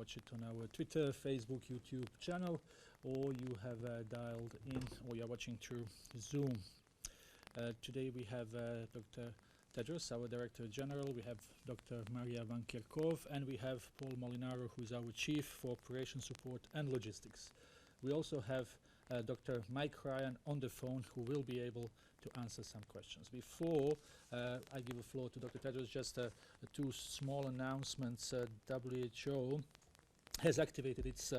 watch it on our Twitter, Facebook, YouTube channel, or you have dialed in, or you're watching through Zoom. Today we have Dr. Tedros, our Director General, we have Dr. Maria Van Kerkhove, and we have Paul Molinaro, who is our Chief for Operation Support and Logistics. We also have Dr. Mike Ryan on the phone, who will be able to answer some questions. Before I give the floor to Dr. Tedros, just two small announcements. WHO has activated its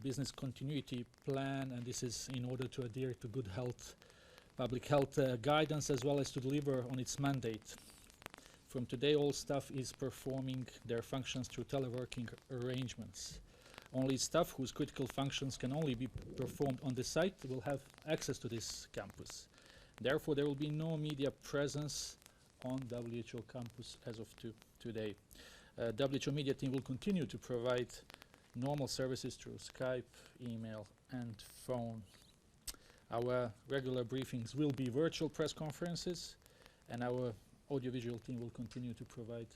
business continuity plan, and this is in order to adhere to good health, public health guidance, as well as to deliver on its mandate. From today, all staff is performing their functions through teleworking arrangements. Only staff whose critical functions can only be performed on the site will have access to this campus. Therefore, there will be no media presence on WHO campus as of today. WHO media team will continue to provide normal services through Skype, email, and phone. Our regular briefings will be virtual press conferences, and our audiovisual team will continue to provide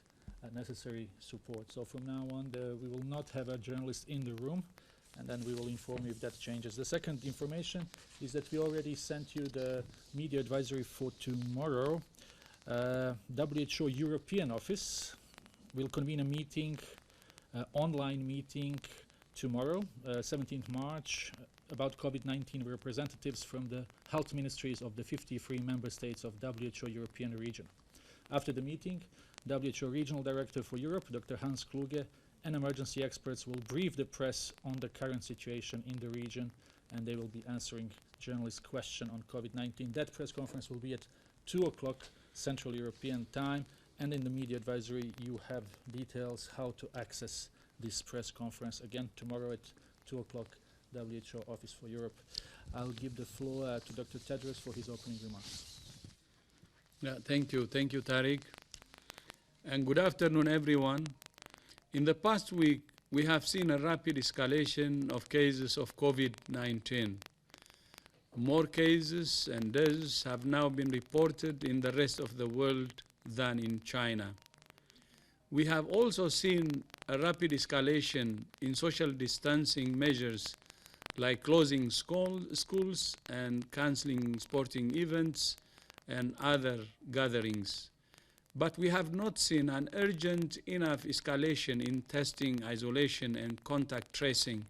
necessary support. So from now on, we will not have a journalist in the room, and then we will inform you if that changes. The second information is that we already sent you the media advisory for tomorrow. WHO European office will convene a meeting, online meeting tomorrow, 17th March, about COVID-19 representatives from the health ministries of the 53 member states of WHO European region. After the meeting, WHO Regional Director for Europe, Dr. Hans Kluge, and emergency experts will brief the press on the current situation in the region, and they will be answering journalists' questions on COVID-19. That press conference will be at 2 o'clock Central European time, and in the media advisory you have details how to access this press conference. Again, tomorrow at 2 o'clock, WHO Office for Europe. I'll give the floor to Dr. Tedros for his opening remarks. Yeah, thank you, Tariq. And good afternoon, everyone. In the past week, we have seen a rapid escalation of cases of COVID-19. More cases and deaths have now been reported in the rest of the world than in China. We have also seen a rapid escalation in social distancing measures, like closing schools and canceling sporting events and other gatherings. But we have not seen an urgent enough escalation in testing, isolation, and contact tracing,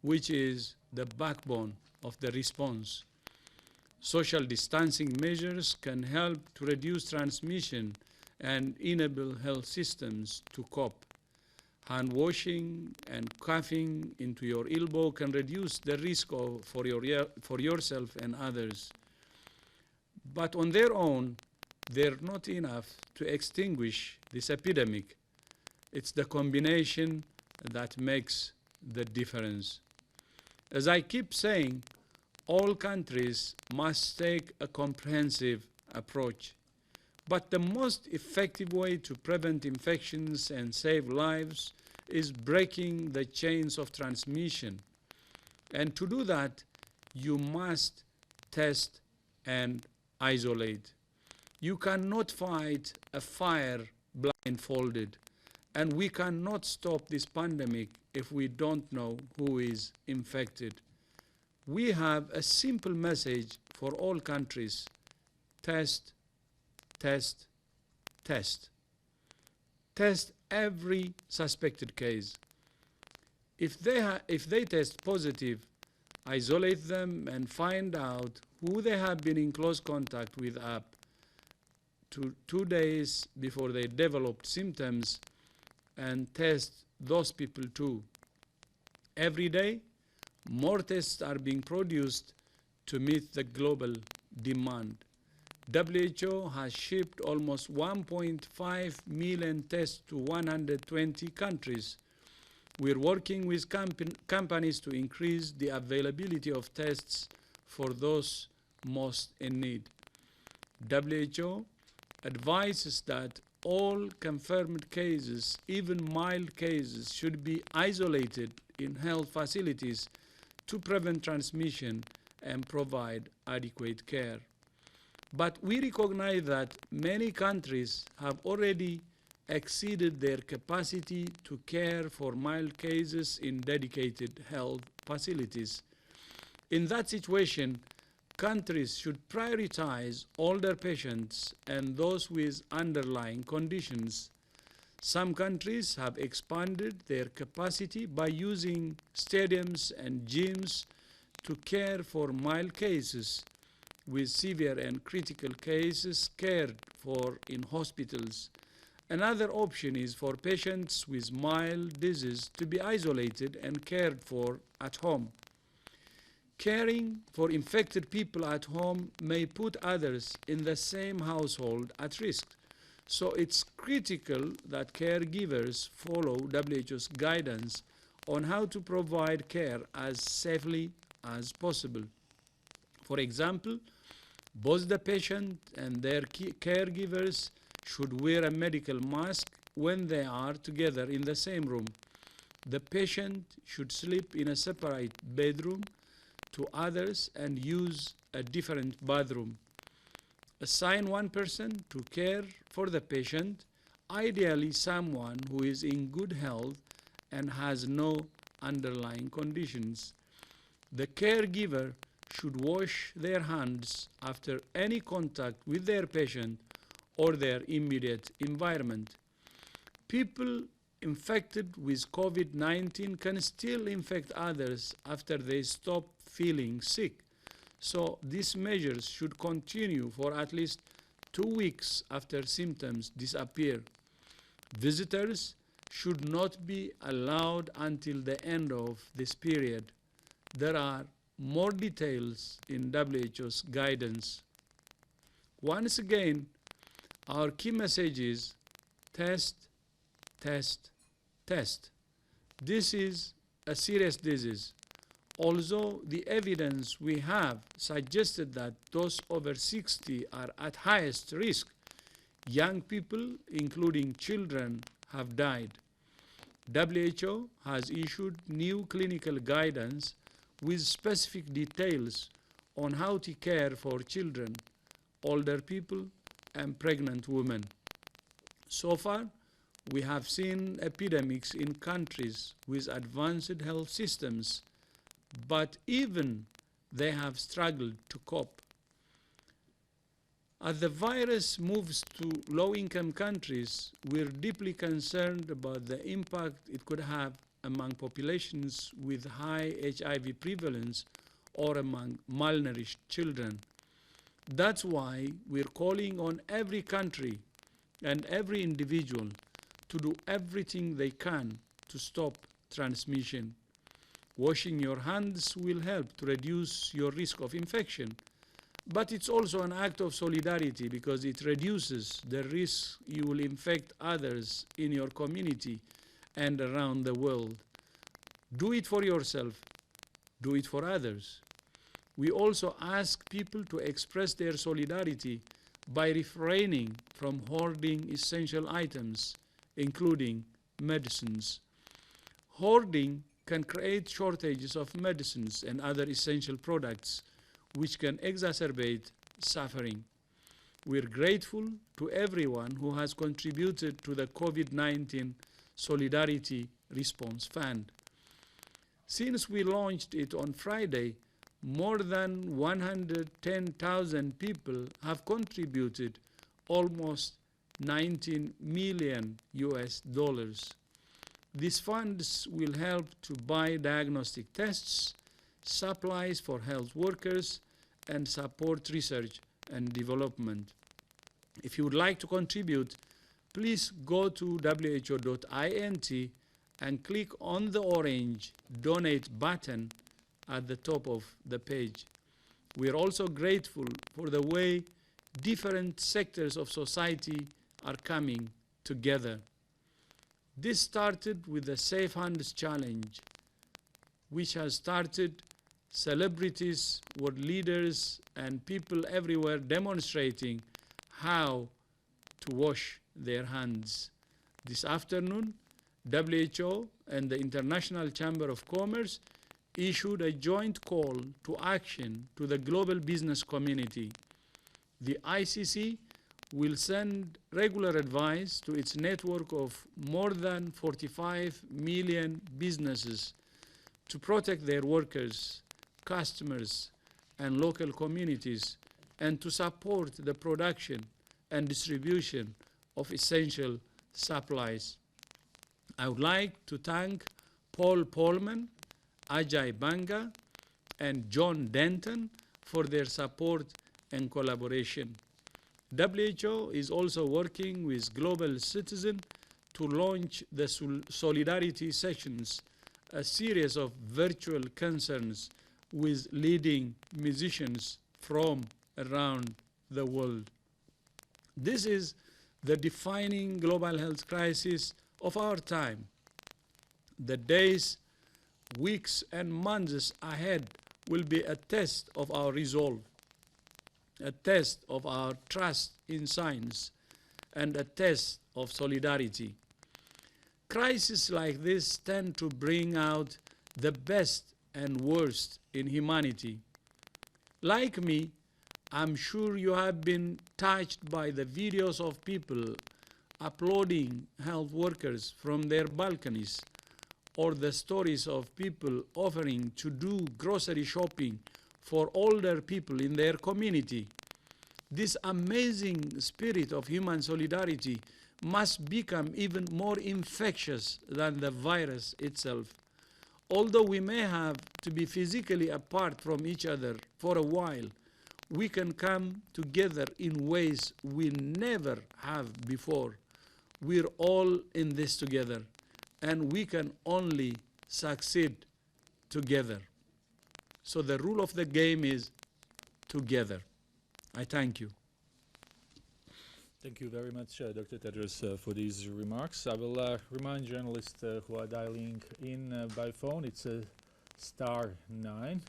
which is the backbone of the response. Social distancing measures can help to reduce transmission and enable health systems to cope. Hand washing and coughing into your elbow can reduce the risk for yourself and others. But on their own, they're not enough to extinguish this epidemic. It's the combination that makes the difference. As I keep saying, all countries must take a comprehensive approach. But the most effective way to prevent infections and save lives is breaking the chains of transmission. And to do that, you must test and isolate. You cannot fight a fire blindfolded, and we cannot stop this pandemic if we don't know who is infected. We have a simple message for all countries: test, test, test. Test every suspected case. If they test positive, isolate them and find out who they have been in close contact with up to 2 days before they developed symptoms, and test those people too. Every day, more tests are being produced to meet the global demand. WHO has shipped almost 1.5 million tests to 120 countries. We're working with companies to increase the availability of tests for those most in need. WHO advises that all confirmed cases, even mild cases, should be isolated in health facilities to prevent transmission and provide adequate care. But we recognize that many countries have already exceeded their capacity to care for mild cases in dedicated health facilities. In that situation, countries should prioritize older patients and those with underlying conditions. Some countries have expanded their capacity by using stadiums and gyms to care for mild cases, with severe and critical cases cared for in hospitals. Another option is for patients with mild disease to be isolated and cared for at home. Caring for infected people at home may put others in the same household at risk. So it's critical that caregivers follow WHO's guidance on how to provide care as safely as possible. For example, both the patient and their caregivers should wear a medical mask when they are together in the same room. The patient should sleep in a separate bedroom to others and use a different bathroom. Assign one person to care for the patient, ideally someone who is in good health and has no underlying conditions. The caregiver should wash their hands after any contact with their patient or their immediate environment. People infected with COVID-19 can still infect others after they stop feeling sick. So these measures should continue for at least 2 weeks after symptoms disappear. Visitors should not be allowed until the end of this period. There are more details in WHO's guidance. Once again, our key message is test, test, test. This is a serious disease. Although the evidence we have suggested that those over 60 are at highest risk, young people, including children, have died. WHO has issued new clinical guidance with specific details on how to care for children, older people, and pregnant women. So far, we have seen epidemics in countries with advanced health systems, but even they have struggled to cope. As the virus moves to low-income countries, we're deeply concerned about the impact it could have among populations with high HIV prevalence or among malnourished children. That's why we're calling on every country and every individual to do everything they can to stop transmission. Washing your hands will help to reduce your risk of infection, but it's also an act of solidarity because it reduces the risk you will infect others in your community and around the world. Do it for yourself. Do it for others. We also ask people to express their solidarity by refraining from hoarding essential items, including medicines. Hoarding can create shortages of medicines and other essential products, which can exacerbate suffering. We're grateful to everyone who has contributed to the COVID-19 Solidarity Response Fund. Since we launched it on Friday, more than 110,000 people have contributed almost $19 million. These funds will help to buy diagnostic tests, supplies for health workers, and support research and development. If you would like to contribute, please go to who.int and click on the orange Donate button at the top of the page. We are also grateful for the way different sectors of society are coming together. This started with the Safe Hands Challenge, which has started celebrities, world leaders, and people everywhere demonstrating how to wash their hands. This afternoon, WHO and the International Chamber of Commerce issued a joint call to action to the global business community. The ICC will send regular advice to its network of more than 45 million businesses to protect their workers, customers, and local communities, and to support the production and distribution of essential supplies. I would like to thank Paul Polman, Ajay Banga, and John Denton for their support and collaboration. WHO is also working with Global Citizen to launch the Solidarity Sessions, a series of virtual concerts with leading musicians from around the world. This is the defining global health crisis of our time. The days, weeks, and months ahead will be a test of our resolve, a test of our trust in science, and a test of solidarity. Crises like this tend to bring out the best and worst in humanity. Like me, I'm sure you have been touched by the videos of people applauding health workers from their balconies, or the stories of people offering to do grocery shopping for older people in their community. This amazing spirit of human solidarity must become even more infectious than the virus itself. Although we may have to be physically apart from each other for a while, we can come together in ways we never have before. We're all in this together, and we can only succeed together. So the rule of the game is together. I thank you. Thank you very much, Dr. Tedros, for these remarks. I will remind journalists who are dialing in by phone, it's *9.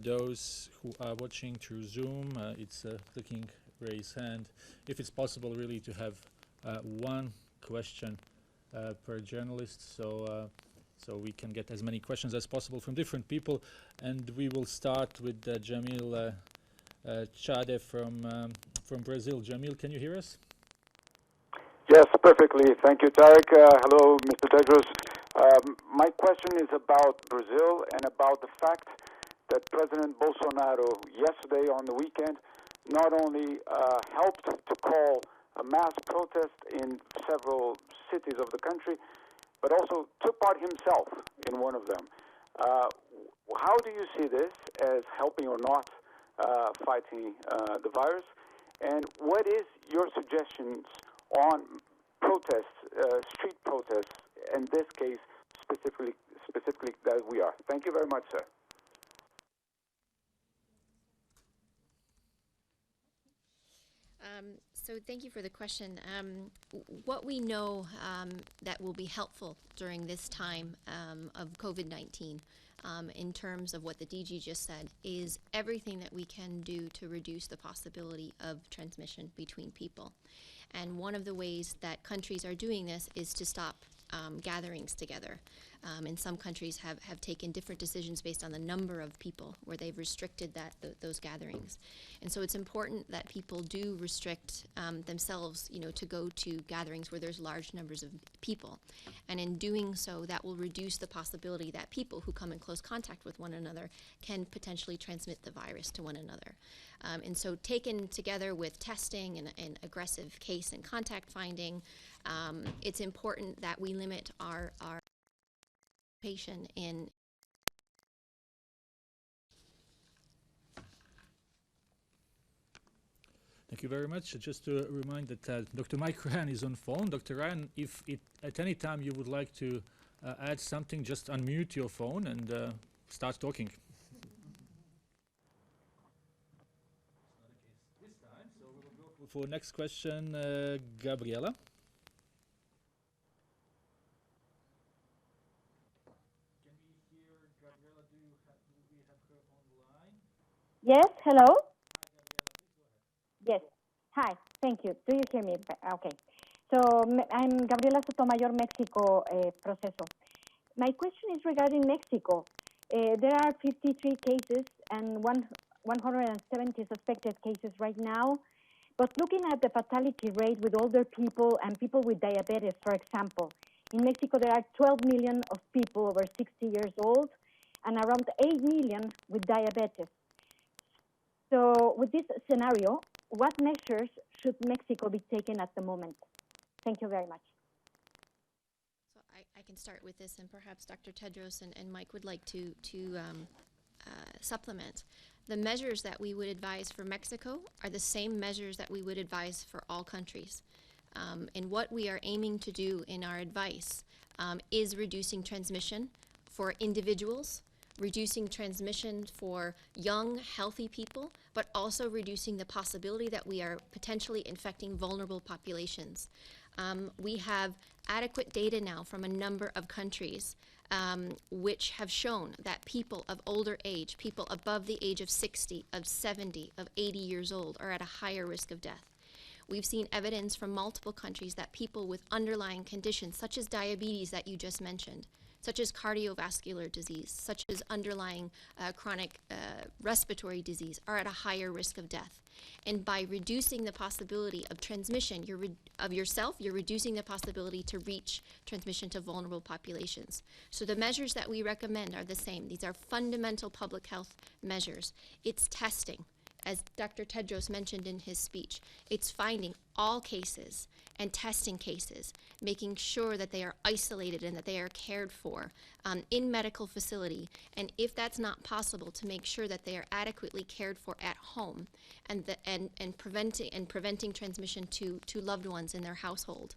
Those who are watching through Zoom, it's clicking raise hand. If it's possible, really, to have one question per journalist, so we can get as many questions as possible from different people. And we will start with Jamil Chade from Brazil. Jamil, can you hear us? Yes, perfectly. Thank you, Tarek. Hello, Mr. Tedros. My question is about Brazil and about the fact that President Bolsonaro yesterday on the weekend not only helped to call a mass protest in several cities of the country, but also took part himself in one of them. How do you see this as helping or not fighting the virus? And what is your suggestions on protests, street protests, in this case specifically that we are? Thank you very much, sir. So thank you for the question. What we know that will be helpful during this time of COVID-19 in terms of what the DG just said is everything that we can do to reduce the possibility of transmission between people. And one of the ways that countries are doing this is to stop gatherings together. And some countries have taken different decisions based on the number of people where they've restricted those gatherings. And so it's important that people do restrict themselves, to go to gatherings where there's large numbers of people. And in doing so, that will reduce the possibility that people who come in close contact with one another can potentially transmit the virus to one another. And so taken together with testing and aggressive case and contact finding, it's important that we limit our participation in. Thank you very much. Just to remind that Dr. Mike Ryan is on phone. Dr. Ryan, if at any time you would like to add something, just unmute your phone and start talking. This time, so we will go for next question, Gabriela. Can we hear Gabriela? Do we have her online? Yes, hello? Hi, Gabriela, please go ahead. Yes. Hi, thank you. Do you hear me? Okay. So I'm Gabriela Sotomayor, Mexico Proceso. My question is regarding Mexico. There are 53 cases and 170 suspected cases right now. But looking at the fatality rate with older people and people with diabetes, for example, in Mexico there are 12 million of people over 60 years old and around 8 million with diabetes. So with this scenario, what measures should Mexico be taking at the moment? Thank you very much. So I can start with this, and perhaps Dr. Tedros and Mike would like to supplement. The measures that we would advise for Mexico are the same measures that we would advise for all countries. And what we are aiming to do in our advice is reducing transmission for individuals, reducing transmission for young, healthy people, but also reducing the possibility that we are potentially infecting vulnerable populations. We have adequate data now from a number of countries which have shown that people of older age, people above the age of 60, of 70, of 80 years old, are at a higher risk of death. We've seen evidence from multiple countries that people with underlying conditions, such as diabetes that you just mentioned, such as cardiovascular disease, such as underlying chronic respiratory disease, are at a higher risk of death. And by reducing the possibility of transmission of yourself, you're reducing the possibility to reach transmission to vulnerable populations. So the measures that we recommend are the same. These are fundamental public health measures. It's testing, as Dr. Tedros mentioned in his speech. It's finding all cases and testing cases, making sure that they are isolated and that they are cared for in medical facility, and if that's not possible, to make sure that they are adequately cared for at home, and preventing transmission to loved ones in their household.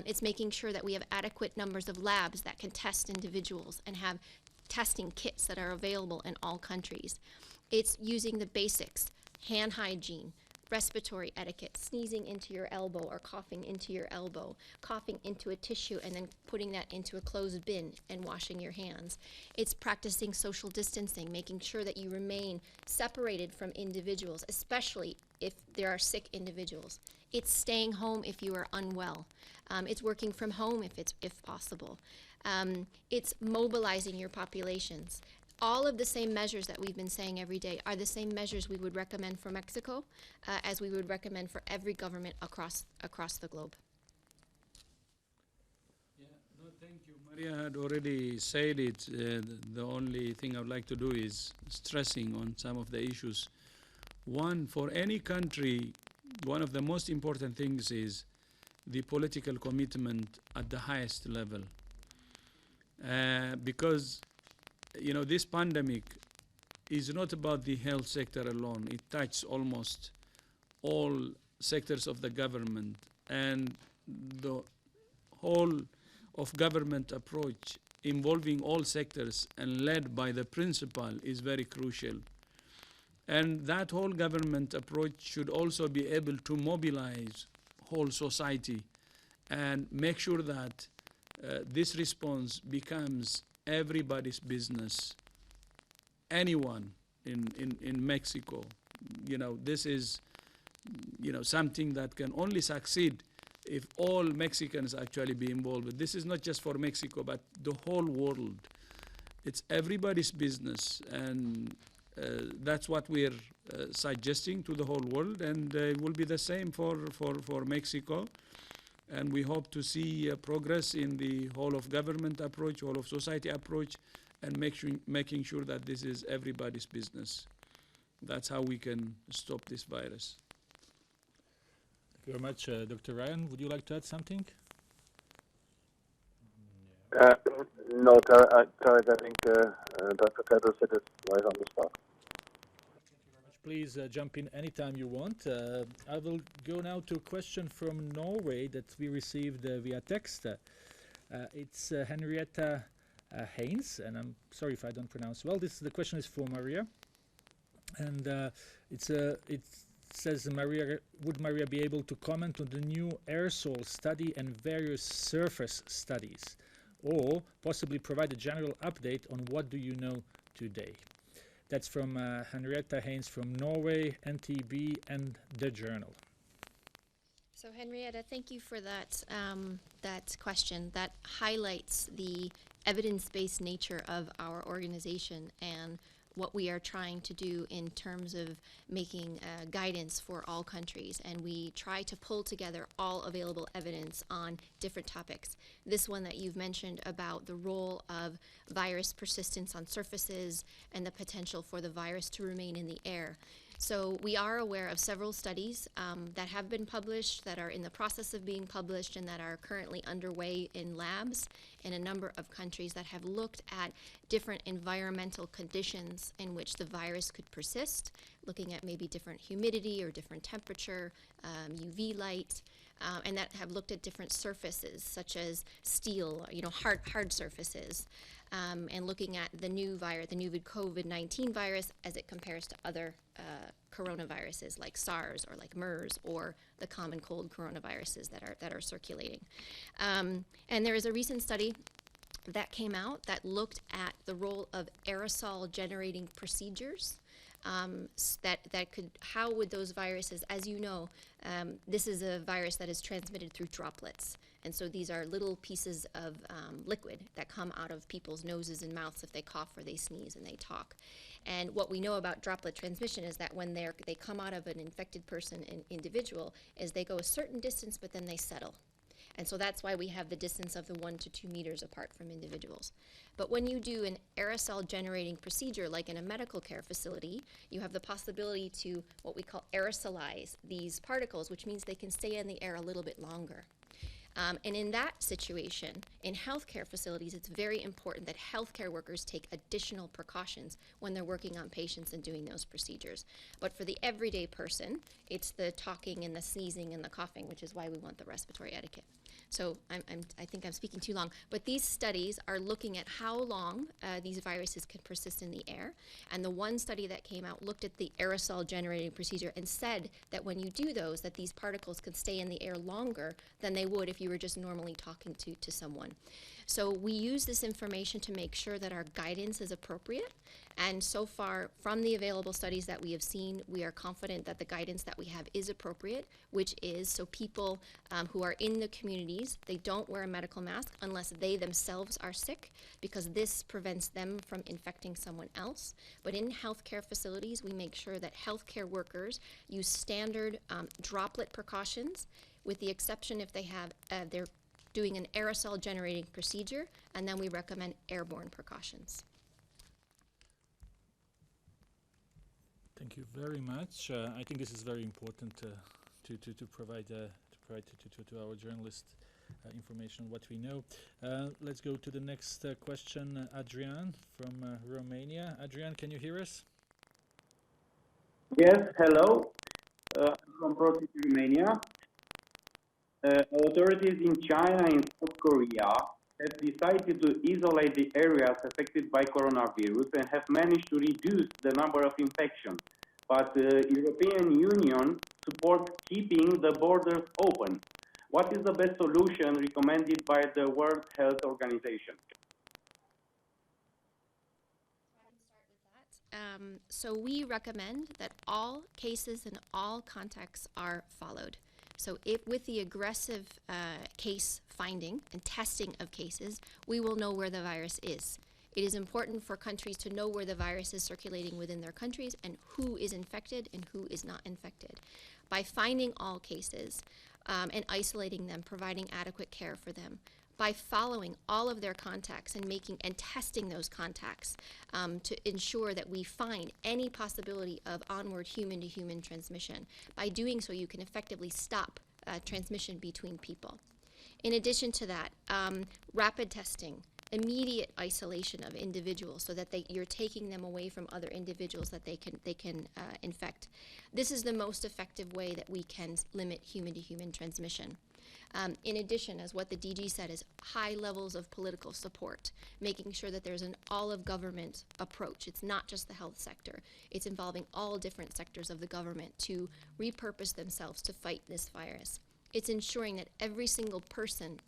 It's making sure that we have adequate numbers of labs that can test individuals and have testing kits that are available in all countries. It's using the basics: hand hygiene, respiratory etiquette, sneezing into your elbow or coughing into your elbow, coughing into a tissue and then putting that into a closed bin and washing your hands. It's practicing social distancing, making sure that you remain separated from individuals, especially if there are sick individuals. It's staying home if you are unwell. It's working from home if possible. It's mobilizing your populations. All of the same measures that we've been saying every day are the same measures we would recommend for Mexico as we would recommend for every government across the globe. Yeah, no, thank you. Maria had already said it. The only thing I would like to do is stressing on some of the issues. One, for any country, one of the most important things is the political commitment at the highest level. Because this pandemic is not about the health sector alone. It touches almost all sectors of the government, and the whole of government approach involving all sectors and led by the principal is very crucial. And that whole government approach should also be able to mobilize whole society and make sure that this response becomes everybody's business. Anyone in Mexico, this is something that can only succeed if all Mexicans actually be involved. This is not just for Mexico, but the whole world. It's everybody's business, and that's what we're suggesting to the whole world, and it will be the same for Mexico. And we hope to see progress in the whole of government approach, whole of society approach, and making sure that this is everybody's business. That's how we can stop this virus. Thank you very much, Dr. Ryan. Would you like to add something? No, Tarek, I think Dr. Tedros said it right on the spot. Please jump in anytime you want. I will go now to a question from Norway that we received via text. It's Henrietta Haynes, and I'm sorry if I don't pronounce well. The question is for Maria, and it says, would Maria be able to comment on the new aerosol study and various surface studies, or possibly provide a general update on what do you know today? That's from Henrietta Haynes from Norway, NTB, and The Journal. So Henrietta, thank you for that question. That highlights the evidence-based nature of our organization and what we are trying to do in terms of making guidance for all countries, and we try to pull together all available evidence on different topics. This one that you've mentioned about the role of virus persistence on surfaces and the potential for the virus to remain in the air. So we are aware of several studies that have been published, that are in the process of being published, and that are currently underway in labs in a number of countries that have looked at different environmental conditions in which the virus could persist, looking at maybe different humidity or different temperature, UV light, and that have looked at different surfaces such as steel, hard surfaces, and looking at the new virus, the new COVID-19 virus, as it compares to other coronaviruses like SARS or like MERS or the common cold coronaviruses that are circulating. And there is a recent study that came out that looked at the role of aerosol generating procedures. How would those viruses, as you know, this is a virus that is transmitted through droplets. And so these are little pieces of liquid that come out of people's noses and mouths if they cough or they sneeze and they talk. And what we know about droplet transmission is that when they come out of an infected person, an individual, is they go a certain distance, but then they settle. And so that's why we have the distance of the 1 to 2 meters apart from individuals. But when you do an aerosol generating procedure, like in a medical care facility, you have the possibility to what we call aerosolize these particles, which means they can stay in the air a little bit longer. And in that situation, in healthcare facilities, it's very important that healthcare workers take additional precautions when they're working on patients and doing those procedures. But for the everyday person, it's the talking and the sneezing and the coughing, which is why we want the respiratory etiquette. So I think I'm speaking too long, but these studies are looking at how long these viruses can persist in the air. And the one study that came out looked at the aerosol generating procedure and said that when you do those, that these particles can stay in the air longer than they would if you were just normally talking to someone. So we use this information to make sure that our guidance is appropriate. And so far, from the available studies that we have seen, we are confident that the guidance that we have is appropriate, which is so people who are in the communities, they don't wear a medical mask unless they themselves are sick, because this prevents them from infecting someone else. But in healthcare facilities, we make sure that healthcare workers use standard droplet precautions, with the exception if they have they're doing an aerosol generating procedure, and then we recommend airborne precautions. Thank you very much. I think this is very important to provide to our journalists information what we know. Let's go to the next question. Adrian from Romania. Adrian, can you hear us? Yes, hello. From Protein, Romania. Authorities in China and South Korea have decided to isolate the areas affected by coronavirus and have managed to reduce the number of infections. But the European Union supports keeping the borders open. What is the best solution recommended by the World Health Organization? So we recommend that all cases and all contacts are followed. So if with the aggressive case finding and testing of cases, we will know where the virus is. It is important for countries to know where the virus is circulating within their countries and who is infected and who is not infected. By finding all cases and isolating them, providing adequate care for them, by following all of their contacts and testing those contacts to ensure that we find any possibility of onward human-to-human transmission. By doing so, you can effectively stop transmission between people. In addition to that, rapid testing, immediate isolation of individuals so that you're taking them away from other individuals that they can infect. This is the most effective way that we can limit human-to-human transmission. In addition, as what the DG said, is high levels of political support, making sure that there's an all-of-government approach. It's not just the health sector. It's involving all different sectors of the government to repurpose themselves to fight this virus. It's ensuring that every single person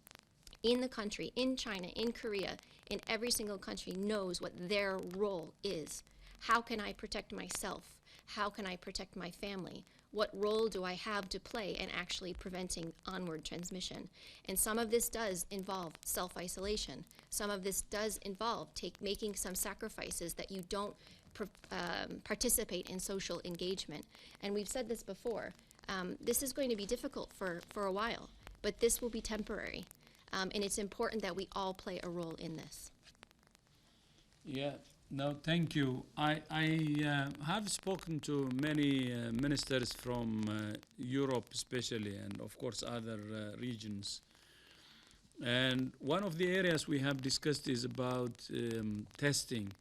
in the country, in China, in Korea, in every single country knows what their role is. How can I protect myself? How can I protect my family? What role do I have to play in actually preventing onward transmission? And some of this does involve self-isolation. Some of this does involve making some sacrifices that you don't participate in social engagement. And we've said this before, this is going to be difficult for a while, but this will be temporary. And it's important that we all play a role in this. Yeah, no, thank you. I have spoken to many ministers from Europe especially, and of course other regions. And one of the areas we have discussed is about testing.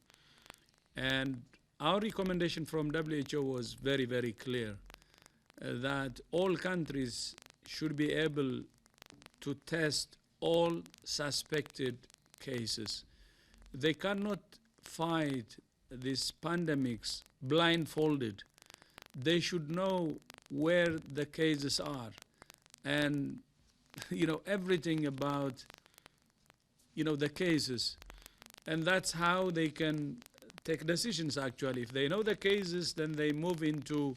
And our recommendation from WHO was very, very clear that all countries should be able to test all suspected cases. They cannot fight these pandemics blindfolded. They should know where the cases are and everything about the cases, and that's how they can take decisions. Actually, if they know the cases, then they move into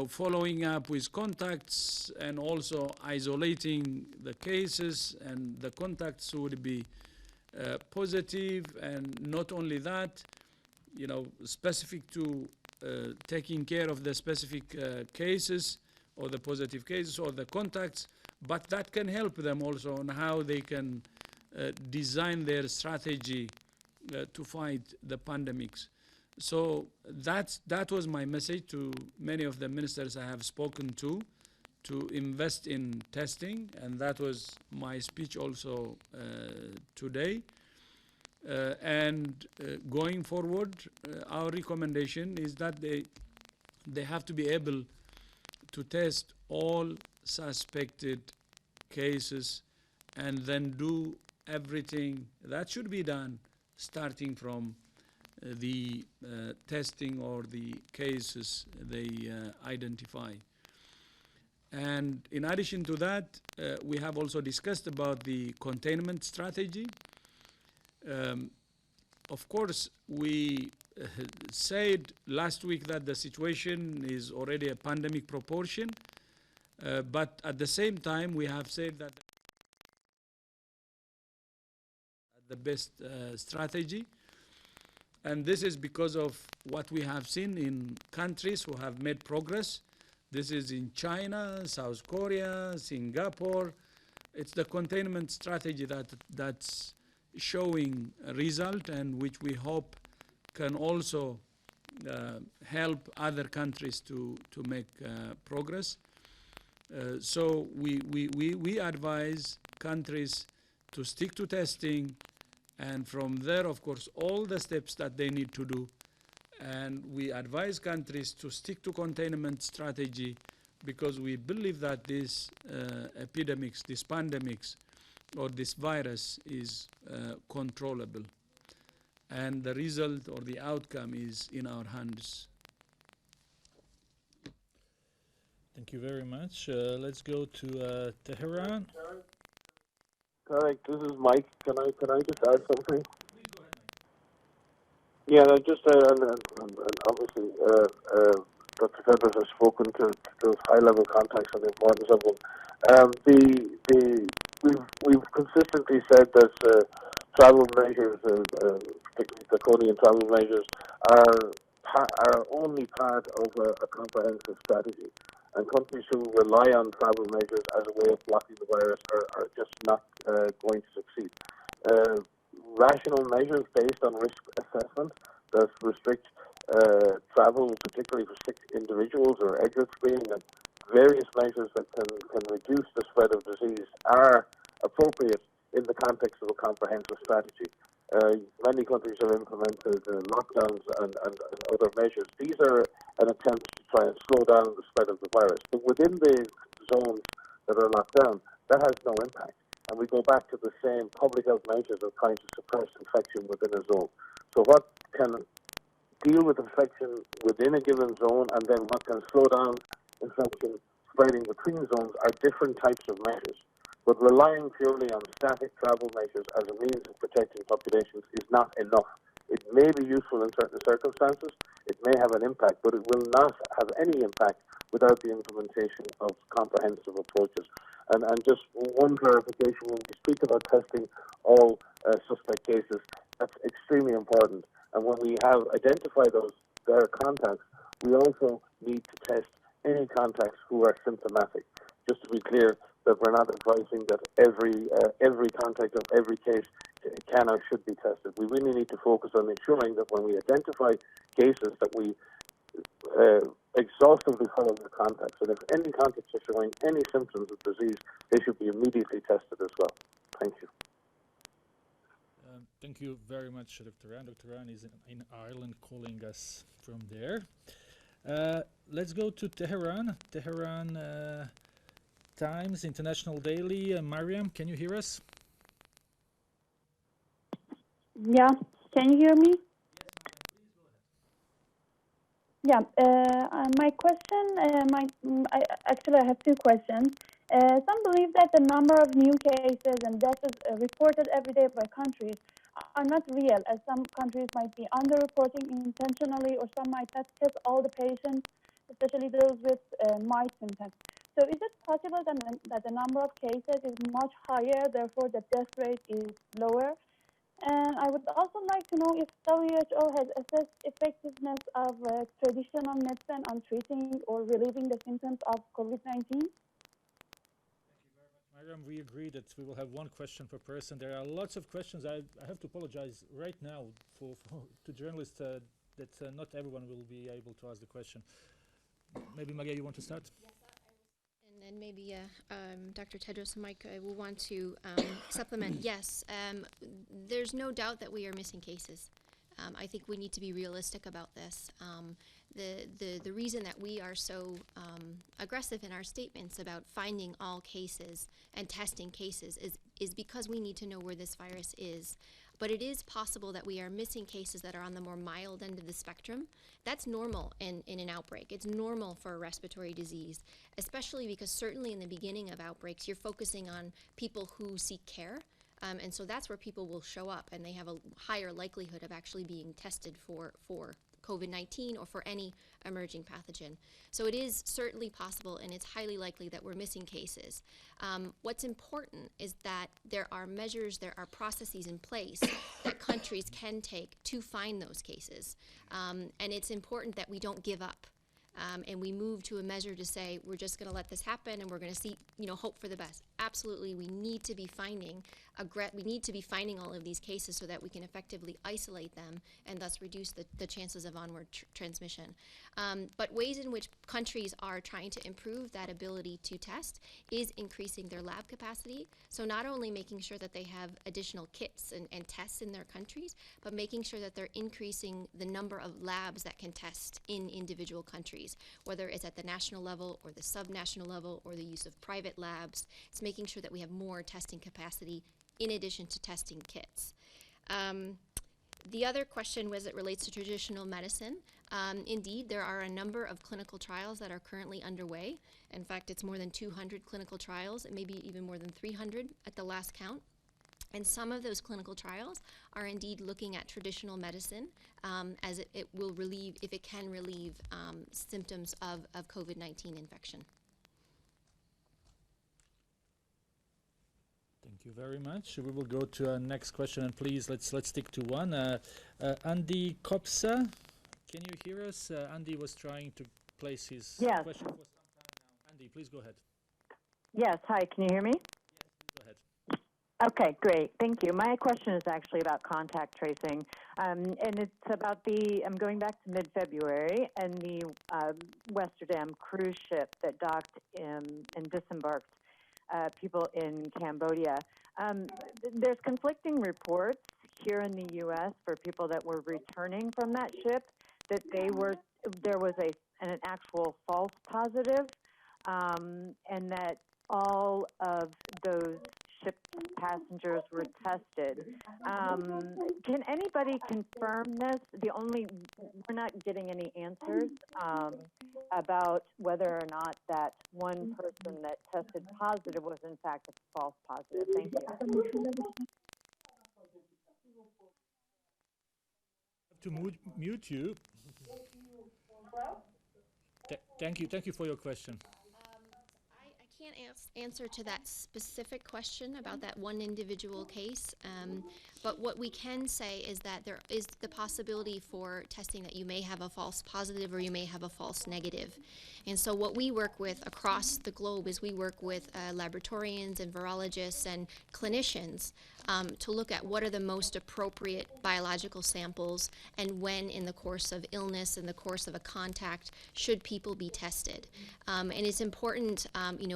following up with contacts and also isolating the cases, and the contacts would be positive. And not only that, specific to taking care of the specific cases or the positive cases or the contacts, but that can help them also on how they can design their strategy to fight the pandemics. So that was my message to many of the ministers I have spoken to invest in testing, and that was my speech also today. And going forward, our recommendation is that they have to be able to test all suspected cases and then do everything that should be done starting from the testing or the cases they identify. And in addition to that, we have also discussed about the containment strategy. Of course, we said last week that the situation is already a pandemic proportion, but at the same time, we have said that the best strategy. And this is because of what we have seen in countries who have made progress. This is in China, South Korea, Singapore. It's the containment strategy that's showing a result, and which we hope can also help other countries to make progress. So we advise countries to stick to testing, and from there, of course, all the steps that they need to do. And we advise countries to stick to containment strategy, because we believe that this epidemics, this pandemics, or this virus is controllable. And the result or the outcome is in our hands. Thank you very much. Let's go to Tehran. Tarek, this is Mike. Can I just add something? Please go ahead, Mike. Yeah, no, just and obviously Dr. Tedros has spoken to those high-level contacts and the importance of them. We've consistently said that travel measures, particularly draconian travel measures, are only part of a comprehensive strategy. And countries who rely on travel measures as a way of blocking the virus are just not going to succeed. Rational measures based on risk assessment that restrict travel, particularly for sick individuals or exit screening, and various measures that can reduce the spread of disease are appropriate in the context of a comprehensive strategy. Many countries have implemented lockdowns and other measures. These are an attempt to try and slow down the spread of the virus. But within the zones that are locked down, that has no impact. And we go back to the same public health measures of trying to suppress infection within a zone. So what can deal with infection within a given zone, and then what can slow down infection spreading between zones, are different types of measures. But relying purely on static travel measures as a means of protecting populations is not enough. It may be useful in certain circumstances, it may have an impact, but it will not have any impact without the implementation of comprehensive approaches. And just one clarification, when we speak about testing all suspect cases, that's extremely important. And when we we have identified those contacts, we also need to test any contacts who are symptomatic. Just to be clear, that we're not advising that every contact of every case can or should be tested. We really need to focus on ensuring that when we identify cases that we exhaustively follow the contacts, and if any contacts are showing any symptoms of disease, they should be immediately tested as well. Thank you. Thank you very much, Dr. Ryan. Dr. Ryan is in Ireland calling us from there. Let's go to Tehran. Tehran Times, International Daily. Mariam, can you hear us? Yeah, can you hear me? Yeah, my question, actually I have two questions. Some believe that the number of new cases and deaths reported every day by countries are not real, as some countries might be underreporting intentionally, or some might not test all the patients, especially those with mild symptoms. So is it possible that the number of cases is much higher, therefore the death rate is lower? And I would also like to know if WHO has assessed effectiveness of traditional medicine on treating or relieving the symptoms of COVID-19. Mariam, we agree that we will have one question per person. There are lots of questions. I have to apologize right now to journalists that not everyone will be able to ask the question. Maybe Maria, you want to start? Yes, and then maybe Dr. Tedros and Mike will want to supplement. Yes, there's no doubt that we are missing cases. I think we need to be realistic about this. The reason that we are so aggressive in our statements about finding all cases and testing cases is because we need to know where this virus is. But it is possible that we are missing cases that are on the more mild end of the spectrum. That's normal in an outbreak. It's normal for a respiratory disease, especially because certainly in the beginning of outbreaks, you're focusing on people who seek care. And so that's where people will show up, and they have a higher likelihood of actually being tested for COVID-19 or for any emerging pathogen. So it is certainly possible, and it's highly likely that we're missing cases. What's important is that there are measures, there are processes in place that countries can take to find those cases. And it's important that we don't give up. And we move to a measure to say we're just going to let this happen and we're going to see, hope for the best. Absolutely, we need to be finding all of these cases so that we can effectively isolate them and thus reduce the chances of onward transmission. But ways in which countries are trying to improve that ability to test is increasing their lab capacity. So not only making sure that they have additional kits and tests in their countries, but making sure that they're increasing the number of labs that can test in individual countries, whether it's at the national level or the subnational level or the use of private labs. It's making sure that we have more testing capacity in addition to testing kits. The other question was it relates to traditional medicine. Indeed, there are a number of clinical trials that are currently underway. In fact, it's more than 200 clinical trials, and maybe even more than 300 at the last count. And some of those clinical trials are indeed looking at traditional medicine as it will relieve, if it can relieve symptoms of COVID-19 infection. Thank you very much. We will go to our next question, and please let's stick to one. Andy Kopsa, can you hear us? Andy was trying to place his question for some time now. Andy, please go ahead. Yes, hi, can you hear me? Yes, please go ahead. Okay, great, thank you. My question is actually about contact tracing, and it's about I'm going back to mid-February, and the Westerdam cruise ship that docked and disembarked people in Cambodia. There's conflicting reports here in the U.S. for people that were returning from that ship that there was an actual false positive, and that all of those ship passengers were tested. Can anybody confirm this? We're not getting any answers about whether or not that one person that tested positive was in fact a false positive. Thank you. To mute you. Thank you for your question. I can't answer to that specific question about that one individual case, But what we can say is that there is the possibility for testing that you may have a false positive or you may have a false negative. And so what we work with across the globe is we work with laboratorians and virologists and clinicians to look at what are the most appropriate biological samples and when in the course of illness, in the course of a contact, should people be tested. And it's important,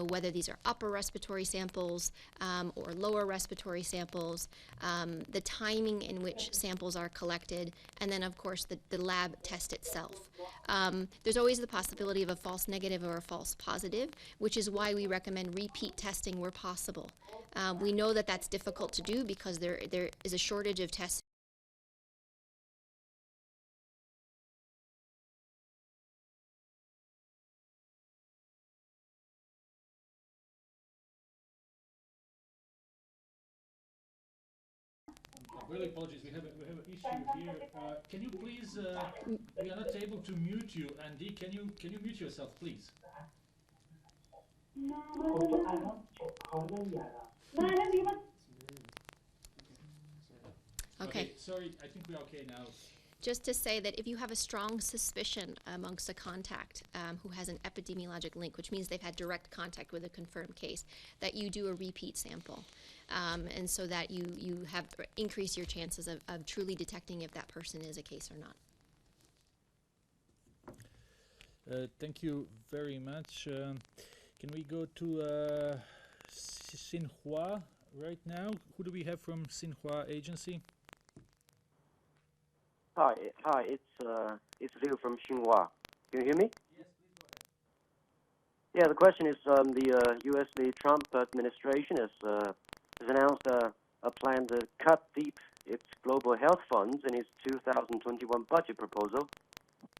whether these are upper respiratory samples or lower respiratory samples, the timing in which samples are collected, and then of course the lab test itself. There's always the possibility of a false negative or a false positive, which is why we recommend repeat testing where possible. We know that that's difficult to do because there is a shortage of tests. Really apologies, we have an issue here. Can you please, we are not able to mute you. Andy, can you mute yourself, please? Okay. Sorry, I think we're okay now. Just to say that if you have a strong suspicion amongst a contact who has an epidemiologic link, which means they've had direct contact with a confirmed case, that you do a repeat sample. And so that you have increase your chances of truly detecting if that person is a case or not. Thank you very much. Can we go to Xinhua right now? Who do we have from Xinhua Agency? Hi, it's Liu from Xinhua. Can you hear me? Yes, please go ahead. Yeah, the question is the Trump administration has announced a plan to cut deep its global health funds in its 2021 budget proposal.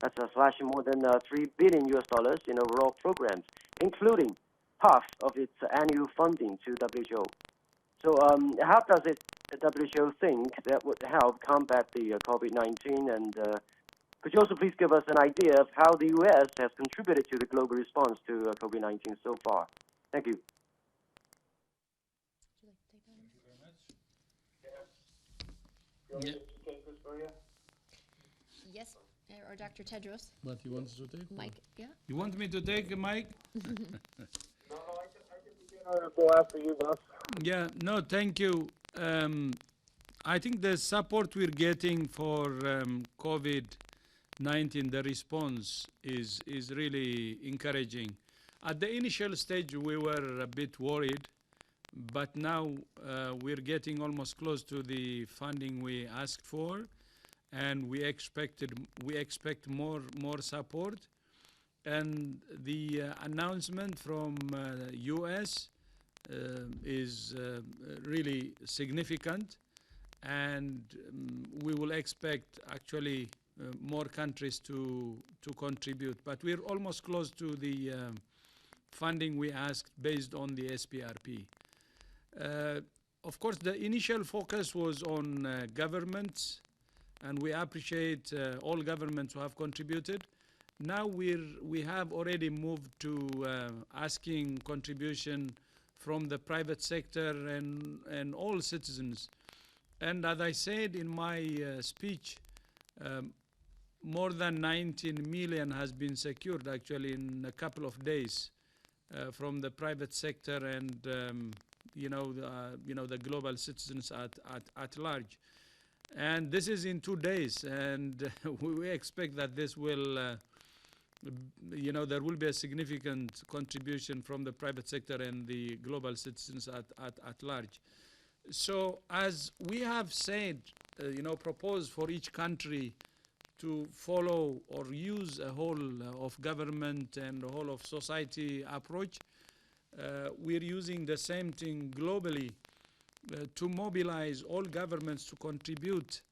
That's slashing more than $3 billion in overall programs, including half of its annual funding to WHO. So how does the WHO think that would help combat the COVID-19? And could you also please give us an idea of how the U.S. has contributed to the global response to COVID-19 so far? Thank you. Thank you very much. Yeah. Yes, or Dr. Tedros? What he wants to take? Mike, yeah? You want me to take, Mike? Go after you, boss. Yeah, no, thank you. I think the support we're getting for COVID-19, the response is really encouraging. At the initial stage, we were a bit worried, but now we're getting almost close to the funding we asked for, and we expect more support. And the announcement from U.S. Is really significant, and we will expect actually more countries to contribute. But we're almost close to the funding we asked based on the SPRP. Of course, the initial focus was on governments, and we appreciate all governments who have contributed. Now we have already moved to asking contribution from the private sector and all citizens. And as I said in my speech, more than 19 million has been secured actually in a couple of days from the private sector and the global citizens at large. And this is in 2 days, and we expect that this will there will be a significant contribution from the private sector and the global citizens at large. So as we have said, propose for each country to follow or use a whole of government and a whole of society approach, we're using the same thing globally to mobilize all governments to contribute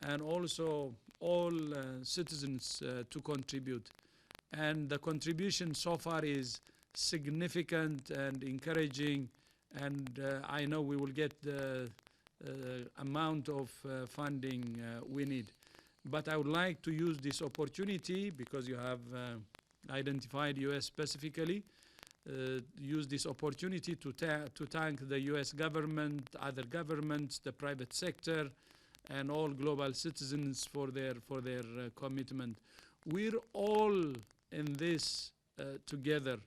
and also all citizens to contribute. And the contribution so far is significant and encouraging, and I know we will get the amount of funding we need. But I would like to use this opportunity, because you have identified US specifically, use this opportunity to thank the U.S. government, other governments, the private sector, and all global citizens for their commitment. We're all in this together.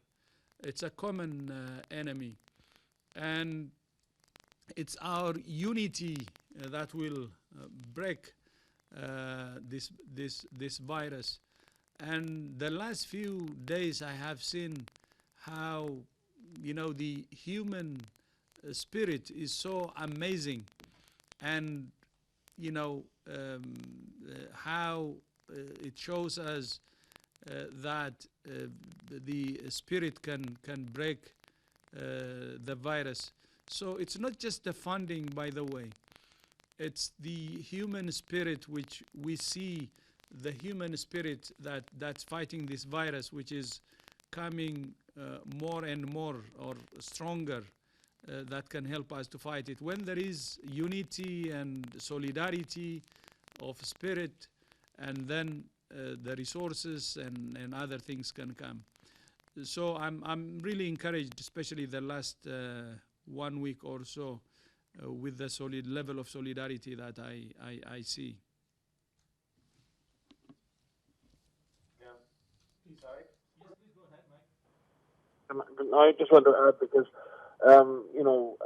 It's a common enemy, and it's our unity that will break this virus. And the last few days I have seen how, you know, the human spirit is so amazing, and you know how it shows us that the spirit can break the virus. So it's not just the funding, by the way. It's the human spirit, which we see, the human spirit that's fighting this virus, which is coming more and more or stronger, that can help us to fight it. When there is unity and solidarity of spirit, and then the resources and other things can come. So I'm really encouraged, especially the last 1 week or so, with the solid level of solidarity that I see. Yeah. Please, Eric. Yes, please go ahead, Mike. I just want to add, because you know,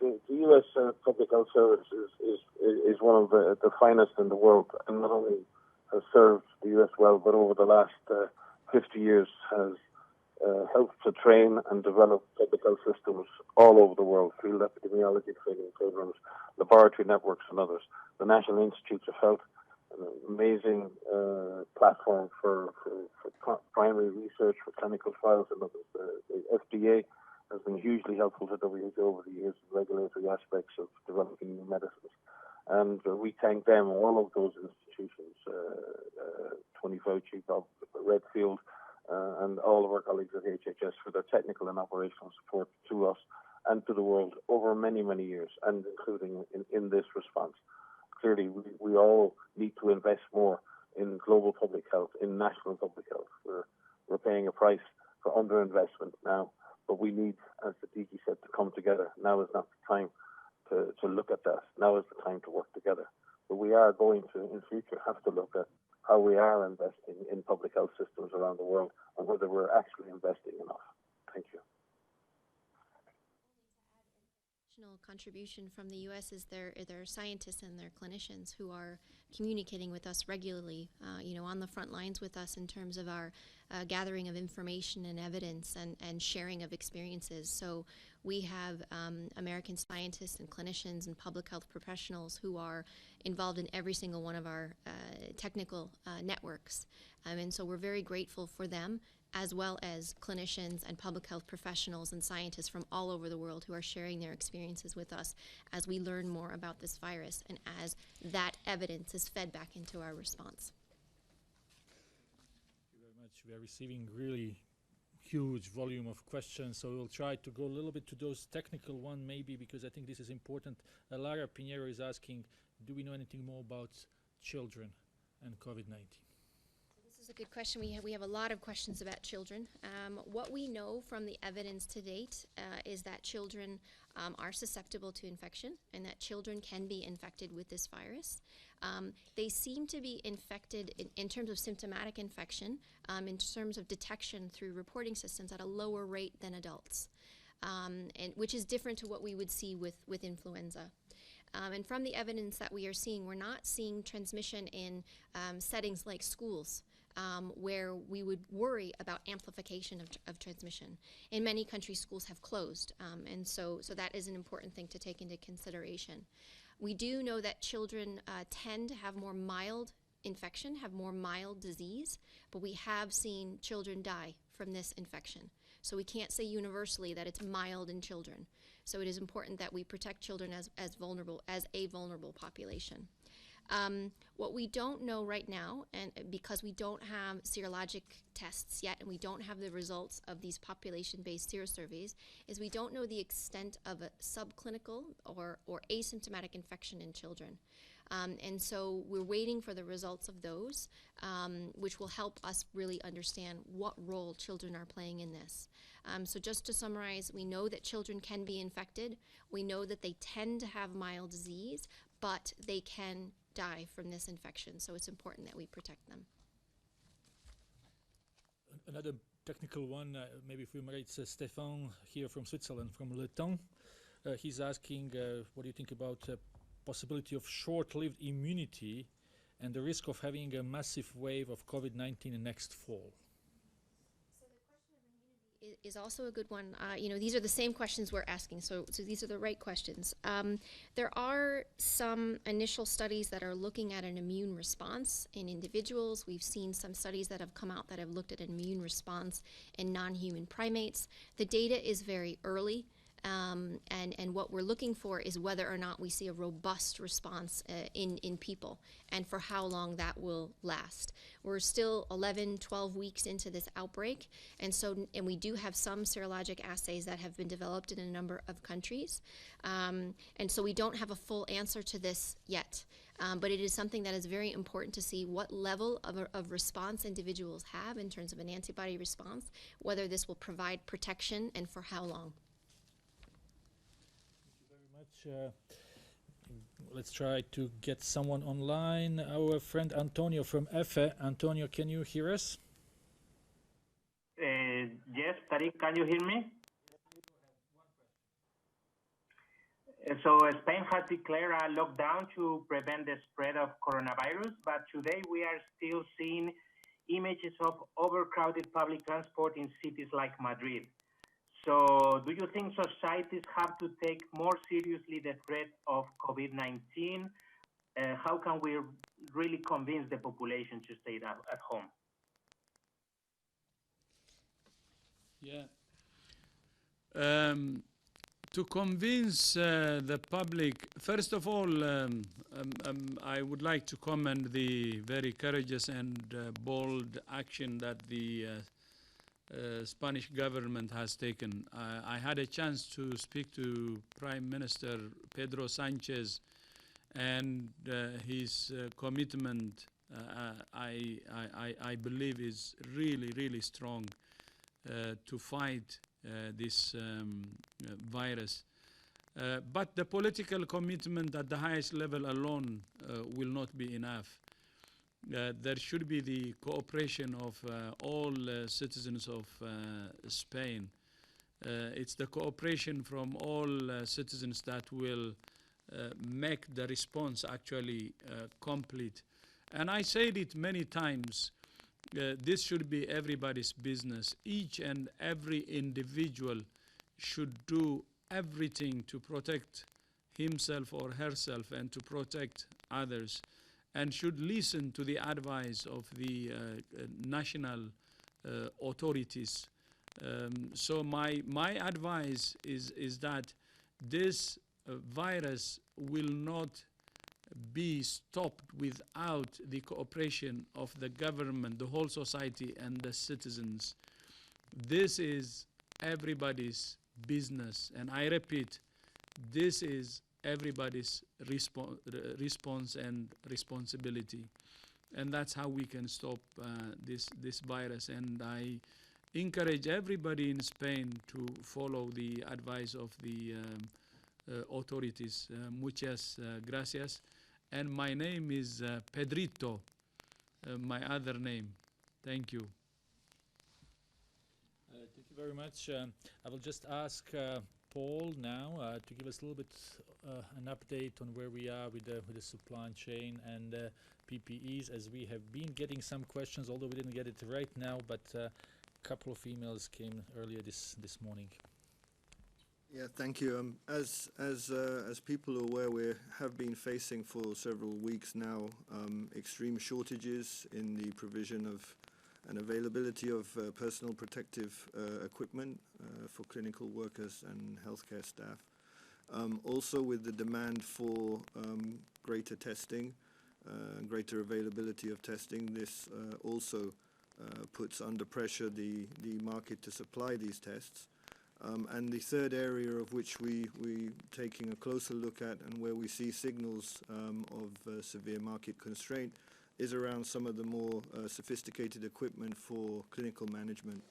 the U.S. Public Health Service is one of the finest in the world, and not only has served the U.S. well, but over the last 50 years has helped to train and develop public health systems all over the world, field epidemiology training programs, laboratory networks, and others. The National Institutes of Health, an amazing platform for primary research, for clinical trials, and others. The FDA has been hugely helpful to WHO over the years in regulatory aspects of developing new medicines. And we thank them, all of those institutions, Tony Fauci, Bob Redfield, and all of our colleagues at HHS for their technical and operational support to us and to the world over many, many years, and including in this response. Clearly, we all need to invest more in global public health, in national public health. We're paying a price for underinvestment now, but we need, as the DG said, to come together. Now is not the time to look at that. Now is the time to work together. But we are going to, in future, have to look at how we are investing in public health systems around the world and whether we're actually investing enough. Thank you. Additional contribution from the U.S. is their scientists and their clinicians who are communicating with us regularly, you know, on the front lines with us in terms of our gathering of information and evidence and sharing of experiences. So we have American scientists and clinicians and public health professionals who are involved in every single one of our technical networks. And so we're very grateful for them, as well as clinicians and public health professionals and scientists from all over the world who are sharing their experiences with us as we learn more about this virus and as that evidence is fed back into our response. Thank you very much. We are receiving really huge volume of questions, so we'll try to go a little bit to those technical one maybe, because I think this is important. Lara Pinheiro is asking, do we know anything more about children and COVID-19? This is a good question. We have a lot of questions about children. What we know from the evidence to date is that children are susceptible to infection, and that children can be infected with this virus. They seem to be infected in terms of symptomatic infection, in terms of detection through reporting systems at a lower rate than adults, and which is different to what we would see with influenza. And from the evidence that we are seeing, we're not seeing transmission in settings like schools, where we would worry about amplification of transmission. In many countries, schools have closed, and so that is an important thing to take into consideration. We do know that children tend to have more mild infection, have more mild disease, but we have seen children die from this infection. So we can't say universally that it's mild in children. So it is important that we protect children as a vulnerable population. What we don't know right now, and because we don't have serologic tests yet and we don't have the results of these population-based serosurveys, is we don't know the extent of a subclinical or asymptomatic infection in children. And so we're waiting for the results of those, which will help us really understand what role children are playing in this. So just to summarize, we know that children can be infected. We know that they tend to have mild disease, but they can die from this infection. So it's important that we protect them. Another technical one, maybe if we might, Stefan here from Switzerland, from Le Temps. He's asking, what do you think about possibility of short-lived immunity and the risk of having a massive wave of COVID-19 next fall? Is also a good one. You know, these are the same questions we're asking, so these are the right questions. There are some initial studies that are looking at an immune response in individuals. We've seen some studies that have come out that have looked at an immune response in non-human primates. The data is very early. And what we're looking for is whether or not we see a robust response in people and for how long that will last. We're still 11, 12 weeks into this outbreak, and we do have some serologic assays that have been developed in a number of countries. And so we don't have a full answer to this yet, but it is something that is very important to see what level of response individuals have in terms of an antibody response, whether this will provide protection and for how long. Let's try to get someone online. Our friend Antonio from EFE. Antonio, can you hear us? Yes, Tariq, can you hear me? So Spain has declared a lockdown to prevent the spread of coronavirus, but today we are still seeing images of overcrowded public transport in cities like Madrid. So do you think societies have to take more seriously the threat of COVID-19? How can we really convince the population to stay at home? Yeah. To convince the public, first of all, I would like to commend the very courageous and bold action that the Spanish government has taken. I had a chance to speak to Prime Minister Pedro Sanchez, and his commitment, I believe, is really, really strong to fight this virus. But the political commitment at the highest level alone will not be enough. There should be the cooperation of all citizens of Spain. It's the cooperation from all citizens that will make the response actually complete. And I said it many times, this should be everybody's business. Each and every individual should do everything to protect himself or herself and to protect others, and should listen to the advice of the national authorities. So my advice is that this virus will not be stopped without the cooperation of the government, the whole society, and the citizens. This is everybody's business, and I repeat, this is everybody's response and responsibility, and that's how we can stop this virus. And I encourage everybody in Spain to follow the advice of the authorities. Muchas gracias. And my name is Pedrito, my other name. Thank you. Thank you very much. I will just ask Paul now to give us a little bit an update on where we are with the supply chain and PPEs, as we have been getting some questions, although we didn't get it right now, but a couple of emails came earlier this morning. Yeah, thank you. As people are aware, we have been facing for several weeks now extreme shortages in the provision of and availability of personal protective equipment for clinical workers and healthcare staff. Also with the demand for greater testing, greater availability of testing, this also puts under pressure the market to supply these tests. And the third area of which we taking a closer look at and where we see signals of severe market constraint is around some of the more sophisticated equipment for clinical management.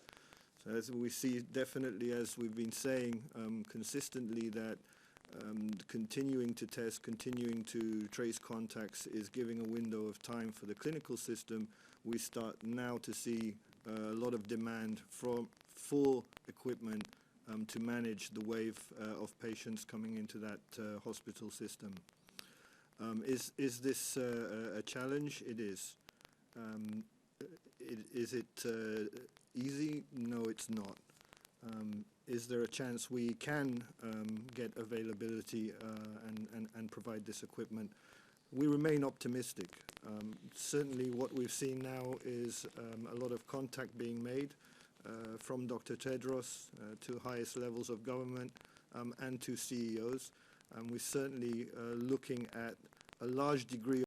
So as we see definitely, as we've been saying consistently, that continuing to test, continuing to trace contacts is giving a window of time for the clinical system. We start now to see a lot of demand for equipment to manage the wave of patients coming into that hospital system. Is this a challenge? It is. Is it easy? No, it's not. Is there a chance we can get availability and provide this equipment? We remain optimistic. Certainly what we've seen now is a lot of contact being made from Dr. Tedros to highest levels of government and to CEOs. We're certainly looking at a large degree